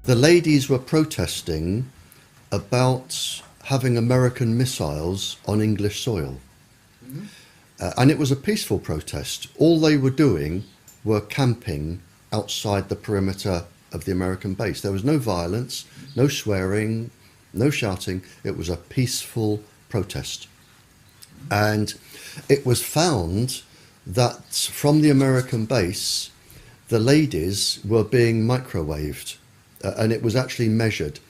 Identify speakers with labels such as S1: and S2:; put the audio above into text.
S1: the ladies were protesting about having American missiles on English soil. And it was a peaceful protest. All they were doing were camping outside the perimeter of the American base. There was no violence, no swearing, no shouting. It was a peaceful protest. And it was found that from the American base, the ladies were being microwaved. And it was actually measured.